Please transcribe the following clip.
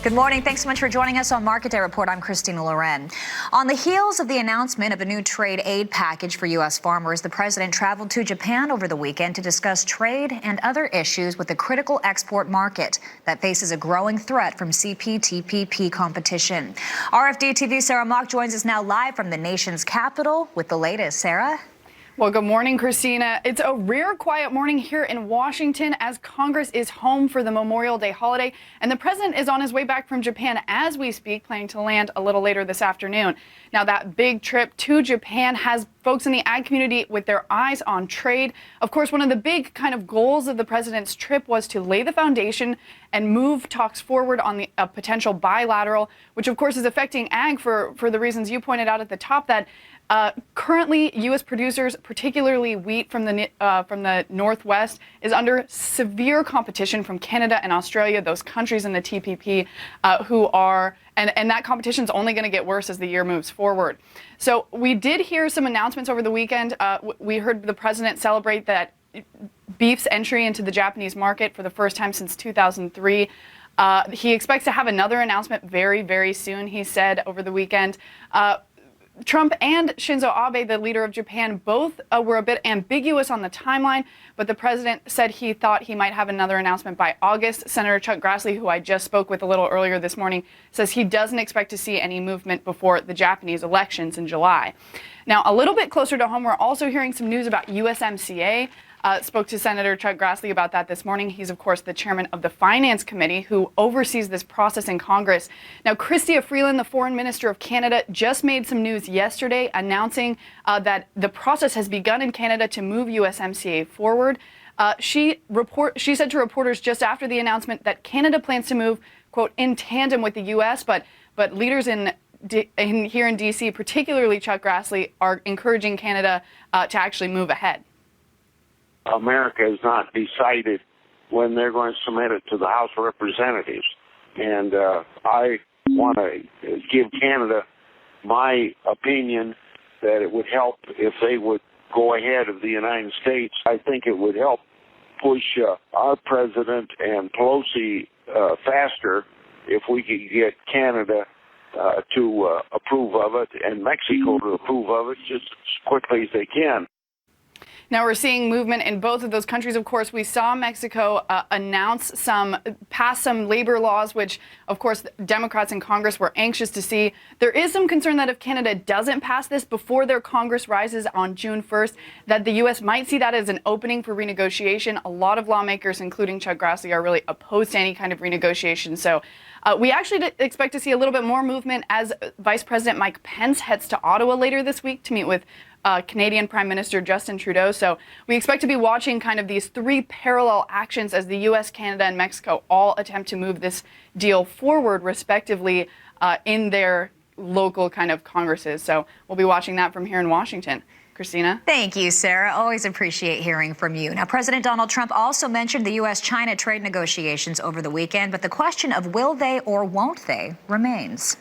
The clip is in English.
Good morning. Thanks so much for joining us on Market Day Report. I'm Christina Loren. On the heels of the announcement of a new trade aid package for U.S. farmers, the president traveled to Japan over the weekend to discuss trade and other issues with the critical export market that faces a growing threat from CPTPP competition. RFD-TV Sarah Mock joins us now live from the nation's capital with the latest. Sarah? Well, good morning, Christina. It's a rare quiet morning here in Washington as Congress is home for the Memorial Day holiday, and the president is on his way back from Japan as we speak, planning to land a little later this afternoon. Now, that big trip to Japan has folks in the ag community with their eyes on trade. Of course, one of the big kind of goals of the president's trip was to lay the foundation and move talks forward on a potential bilateral, which of course is affecting ag for the reasons you pointed out at the top, that currently, U.S. producers, particularly wheat from the Northwest, is under severe competition from Canada and Australia, those countries in the TPP and that competition is only going to get worse as the year moves forward. So we did hear some announcements over the weekend. We heard the president celebrate that beef's entry into the Japanese market for the first time since 2003. He expects to have another announcement very, very soon, he said over the weekend. Trump and Shinzo Abe, the leader of Japan, both were a bit ambiguous on the timeline, but the president said he thought he might have another announcement by August. Senator Chuck Grassley, who I just spoke with a little earlier this morning, says he doesn't expect to see any movement before the Japanese elections in July. Now, a little bit closer to home, we're also hearing some news about USMCA. Spoke to Senator Chuck Grassley about that this morning. He's, of course, the chairman of the Finance Committee who oversees this process in Congress. Now, Chrystia Freeland, the foreign minister of Canada, just made some news yesterday announcing that the process has begun in Canada to move USMCA forward. She said to reporters just after the announcement that Canada plans to move, quote, in tandem with the U.S., but leaders here in D.C., particularly Chuck Grassley, are encouraging Canada to actually move ahead. America has not decided when they're going to submit it to the House of Representatives. And I want to give Canada my opinion that it would help if they would go ahead of the United States. I think it would help push our president and Pelosi faster if we could get Canada to approve of it and Mexico to approve of it just as quickly as they can. Now we're seeing movement in both of those countries. Of course, we saw Mexico pass some labor laws, which, of course, Democrats in Congress were anxious to see. There is some concern that if Canada doesn't pass this before their Congress rises on June 1st, that the U.S. might see that as an opening for renegotiation. A lot of lawmakers, including Chuck Grassley, are really opposed to any kind of renegotiation. So we actually expect to see a little bit more movement as Vice President Mike Pence heads to Ottawa later this week to meet with Canadian Prime Minister Justin Trudeau. So we expect to be watching kind of these three parallel actions as the U.S., Canada, and Mexico all attempt to move this deal forward, respectively, in their local kind of congresses. So we'll be watching that from here in Washington. Christina? Thank you, Sarah. Always appreciate hearing from you. Now, President Donald Trump also mentioned the U.S.-China trade negotiations over the weekend, but the question of will they or won't they remains.